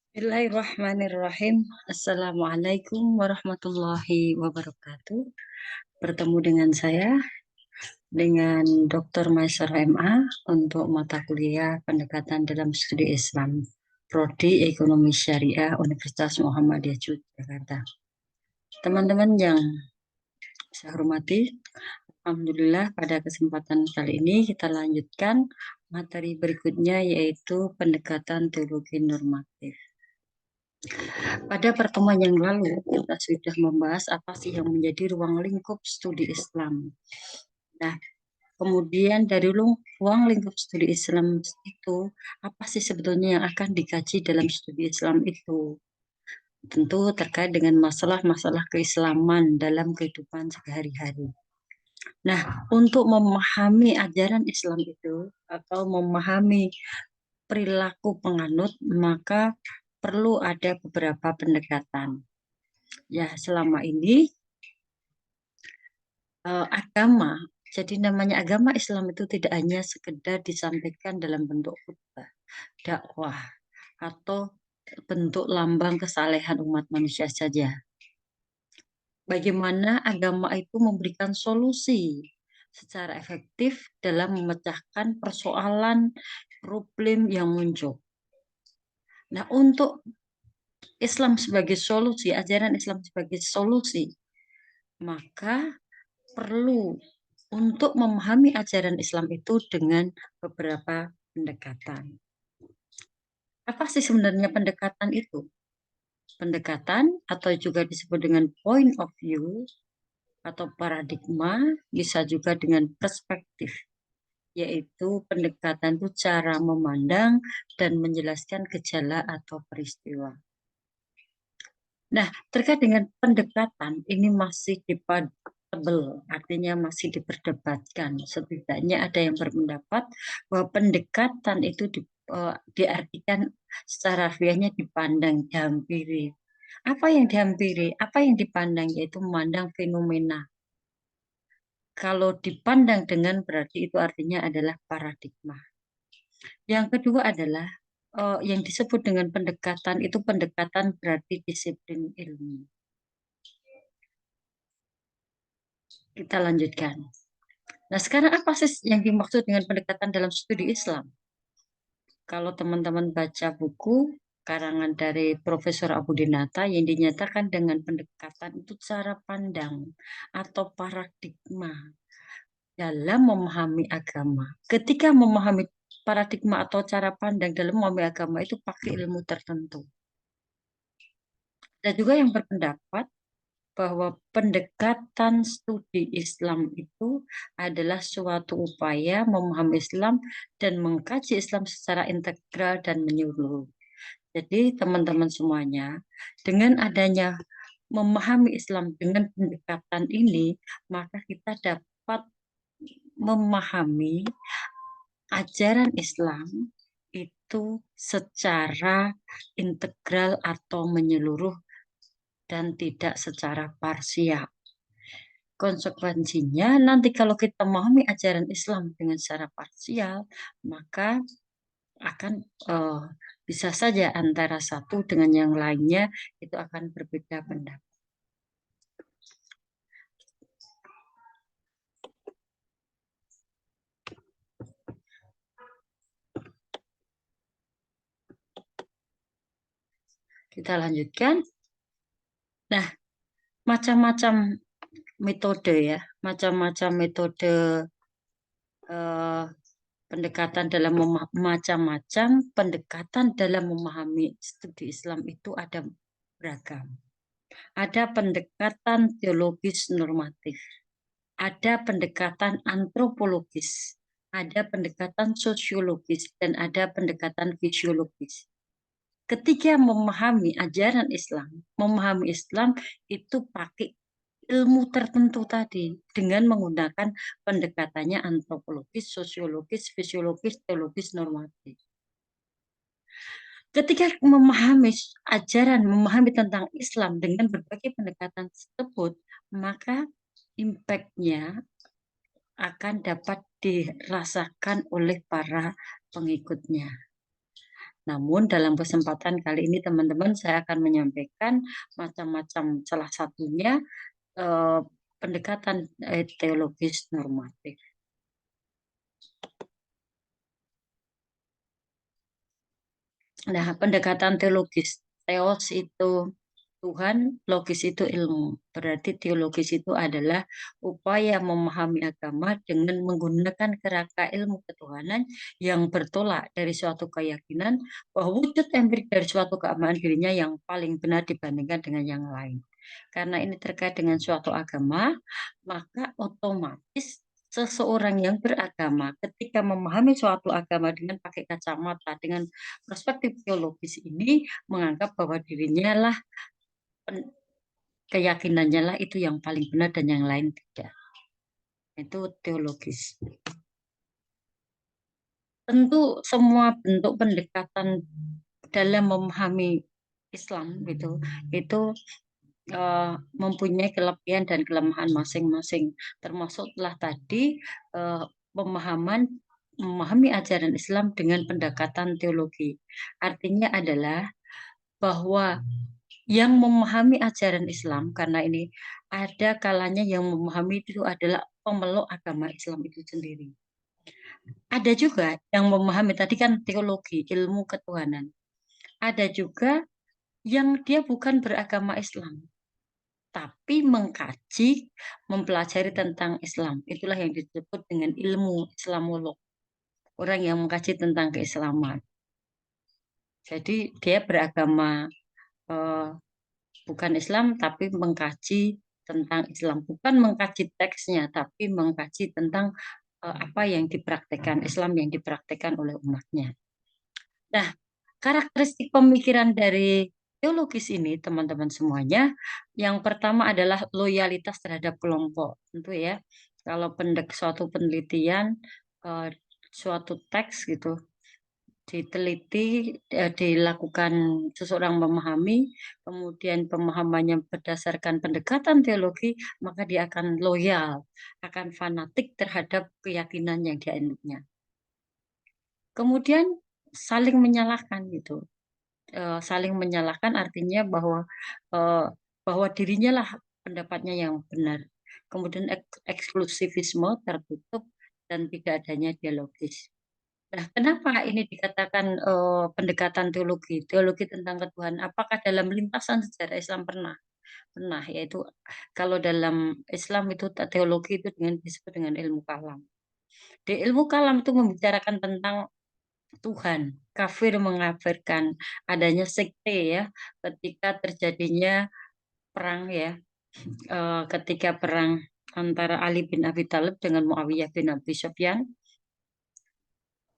Bismillahirrahmanirrahim. Assalamualaikum warahmatullahi wabarakatuh. Bertemu dengan saya, dengan Dr. Maisar MA untuk mata kuliah pendekatan dalam studi Islam, Prodi Ekonomi Syariah Universitas Muhammadiyah Yogyakarta. Teman-teman yang saya hormati, Alhamdulillah pada kesempatan kali ini kita lanjutkan materi berikutnya yaitu pendekatan teologi normatif. Pada pertemuan yang lalu, kita sudah membahas apa sih yang menjadi ruang lingkup studi Islam. Nah, kemudian dari ruang lingkup studi Islam itu, apa sih sebetulnya yang akan dikaji dalam studi Islam itu? Tentu terkait dengan masalah-masalah keislaman dalam kehidupan sehari-hari. Nah, untuk memahami ajaran Islam itu, atau memahami perilaku penganut, maka perlu ada beberapa pendekatan. Ya, selama ini agama, jadi namanya agama Islam itu tidak hanya sekedar disampaikan dalam bentuk khutbah, dakwah, atau bentuk lambang kesalehan umat manusia saja. Bagaimana agama itu memberikan solusi secara efektif dalam memecahkan persoalan problem yang muncul. Nah, untuk Islam sebagai solusi, ajaran Islam sebagai solusi, maka perlu untuk memahami ajaran Islam itu dengan beberapa pendekatan. Apa sih sebenarnya pendekatan itu? Pendekatan atau juga disebut dengan point of view atau paradigma, bisa juga dengan perspektif, yaitu pendekatan itu cara memandang dan menjelaskan gejala atau peristiwa. Nah, terkait dengan pendekatan ini masih debatable, artinya masih diperdebatkan. Setidaknya ada yang berpendapat bahwa pendekatan itu diartikan secara harfiahnya dipandang, dihampiri. Apa yang dihampiri? Apa yang dipandang? Yaitu memandang fenomena. Kalau dipandang dengan berarti itu artinya adalah paradigma. Yang kedua adalah yang disebut dengan pendekatan itu pendekatan berarti disiplin ilmu. Kita lanjutkan. Nah, sekarang apa sih yang dimaksud dengan pendekatan dalam studi Islam? Kalau teman-teman baca buku karangan dari Profesor Abu Dinata yang dinyatakan dengan pendekatan itu cara pandang atau paradigma dalam memahami agama. Ketika memahami paradigma atau cara pandang dalam memahami agama itu pakai ilmu tertentu. Ada juga yang berpendapat bahwa pendekatan studi Islam itu adalah suatu upaya memahami Islam dan mengkaji Islam secara integral dan menyeluruh. Jadi teman-teman semuanya, dengan adanya memahami Islam dengan pendekatan ini, maka kita dapat memahami ajaran Islam itu secara integral atau menyeluruh dan tidak secara parsial. Konsekuensinya nanti kalau kita memahami ajaran Islam dengan secara parsial, maka akan eh, bisa saja antara satu dengan yang lainnya itu akan berbeda pendapat. Kita lanjutkan. Nah, macam-macam metode ya, macam-macam metode eh, pendekatan dalam macam-macam pendekatan dalam memahami studi Islam itu ada beragam. Ada pendekatan teologis normatif, ada pendekatan antropologis, ada pendekatan sosiologis, dan ada pendekatan fisiologis. Ketika memahami ajaran Islam, memahami Islam itu pakai ilmu tertentu tadi dengan menggunakan pendekatannya antropologis, sosiologis, fisiologis, teologis, normatif. Ketika memahami ajaran, memahami tentang Islam dengan berbagai pendekatan tersebut, maka impact-nya akan dapat dirasakan oleh para pengikutnya. Namun dalam kesempatan kali ini teman-teman saya akan menyampaikan macam-macam salah satunya eh, pendekatan teologis normatif. Nah, pendekatan teologis, teos itu Tuhan, logis itu ilmu. Berarti teologis itu adalah upaya memahami agama dengan menggunakan kerangka ilmu ketuhanan yang bertolak dari suatu keyakinan bahwa wujud empirik dari suatu keamanan dirinya yang paling benar dibandingkan dengan yang lain. Karena ini terkait dengan suatu agama, maka otomatis seseorang yang beragama ketika memahami suatu agama dengan pakai kacamata, dengan perspektif teologis ini menganggap bahwa dirinya lah keyakinannya lah itu yang paling benar dan yang lain tidak. Itu teologis. Tentu semua bentuk pendekatan dalam memahami Islam itu mempunyai kelebihan dan kelemahan masing-masing. Termasuklah tadi eh, pemahaman memahami ajaran Islam dengan pendekatan teologi. Artinya adalah bahwa yang memahami ajaran Islam, karena ini ada kalanya yang memahami itu adalah pemeluk agama Islam itu sendiri. Ada juga yang memahami tadi kan teologi, ilmu ketuhanan. Ada juga yang dia bukan beragama Islam, tapi mengkaji, mempelajari tentang Islam. Itulah yang disebut dengan ilmu Islamolog. Orang yang mengkaji tentang keislaman. Jadi dia beragama eh, bukan Islam tapi mengkaji tentang Islam, bukan mengkaji teksnya tapi mengkaji tentang apa yang dipraktekkan Islam yang dipraktekkan oleh umatnya. Nah, karakteristik pemikiran dari teologis ini teman-teman semuanya, yang pertama adalah loyalitas terhadap kelompok. Tentu ya, kalau suatu penelitian eh, suatu teks gitu diteliti, dilakukan seseorang memahami, kemudian pemahamannya berdasarkan pendekatan teologi, maka dia akan loyal, akan fanatik terhadap keyakinan yang dia anutnya. Kemudian saling menyalahkan gitu. Saling menyalahkan artinya eh, bahwa dirinya lah pendapatnya yang benar. Kemudian eksklusivisme tertutup dan tidak adanya dialogis. Nah, kenapa ini dikatakan pendekatan teologi, teologi tentang ketuhanan? Apakah dalam lintasan sejarah Islam pernah? Pernah, yaitu kalau dalam Islam itu teologi itu disebut dengan ilmu kalam. Di ilmu kalam itu membicarakan tentang Tuhan. Kafir mengafirkan adanya sekte ya, ketika terjadinya perang ya, ketika perang antara Ali bin Abi Thalib dengan Muawiyah bin Abi Sufyan,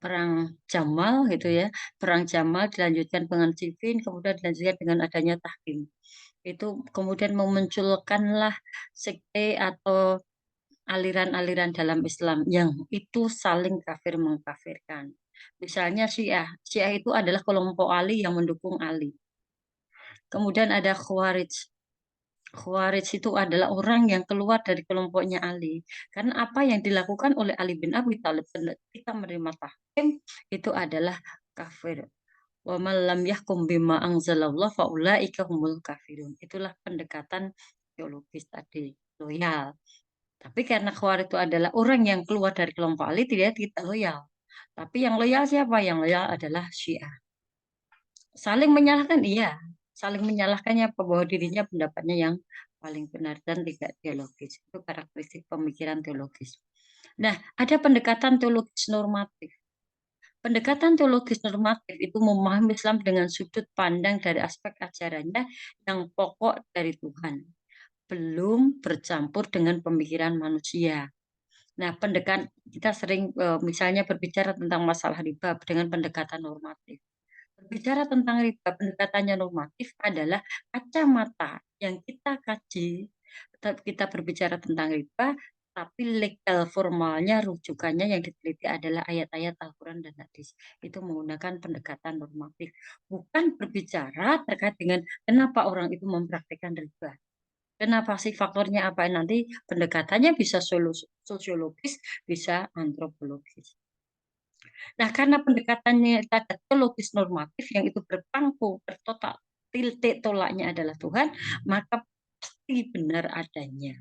perang Jamal gitu ya. Perang Jamal dilanjutkan dengan Siffin, kemudian dilanjutkan dengan adanya Tahkim. Itu kemudian memunculkanlah sekte atau aliran-aliran dalam Islam yang itu saling kafir mengkafirkan. Misalnya Syiah. Syiah itu adalah kelompok Ali yang mendukung Ali. Kemudian ada Khawarij. Khawarij itu adalah orang yang keluar dari kelompoknya Ali. Karena apa yang dilakukan oleh Ali bin Abi Thalib ketika menerima tahkim itu adalah kafir. Wa man lam yahkum bima anzalallah faulaika humul kafirun. Itulah pendekatan teologis tadi, loyal. Tapi karena Khawarij itu adalah orang yang keluar dari kelompok Ali, tidak loyal. Tapi yang loyal siapa? Yang loyal adalah Syiah. Saling menyalahkan, iya. Saling menyalahkannya bahwa dirinya pendapatnya yang paling benar dan tidak teologis. Itu karakteristik pemikiran teologis. Nah, ada pendekatan teologis normatif. Pendekatan teologis normatif itu memahami Islam dengan sudut pandang dari aspek ajarannya yang pokok dari Tuhan, belum bercampur dengan pemikiran manusia. Nah, kita sering misalnya berbicara tentang masalah riba dengan pendekatan normatif. Berbicara tentang riba, pendekatannya normatif adalah kacamata yang kita kaji. Kita berbicara tentang riba, tapi legal formalnya, rujukannya yang diteliti adalah ayat-ayat Al-Quran dan hadis. Itu menggunakan pendekatan normatif. Bukan berbicara terkait dengan kenapa orang itu mempraktikkan riba. Kenapa sih faktornya apa? Nanti pendekatannya bisa sosiologis, bisa antropologis. Nah, karena pendekatannya tadi logis normatif yang itu berpangku, bertotal, titik tolaknya adalah Tuhan, maka pasti benar adanya.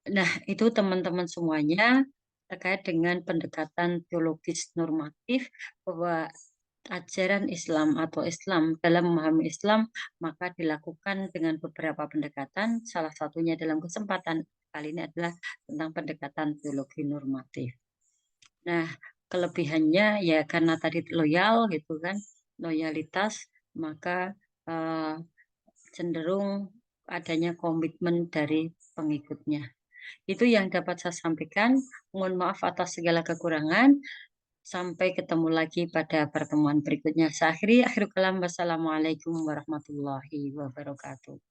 Nah, itu teman-teman semuanya terkait dengan pendekatan teologis normatif bahwa ajaran Islam atau Islam dalam memahami Islam maka dilakukan dengan beberapa pendekatan. Salah satunya dalam kesempatan kali ini adalah tentang pendekatan teologi normatif. Nah, kelebihannya ya karena tadi loyal gitu kan, loyalitas, maka eh, cenderung adanya komitmen dari pengikutnya. Itu yang dapat saya sampaikan. Mohon maaf atas segala kekurangan. Sampai ketemu lagi pada pertemuan berikutnya. Saya akhiri, akhir kalam. Wassalamualaikum warahmatullahi wabarakatuh.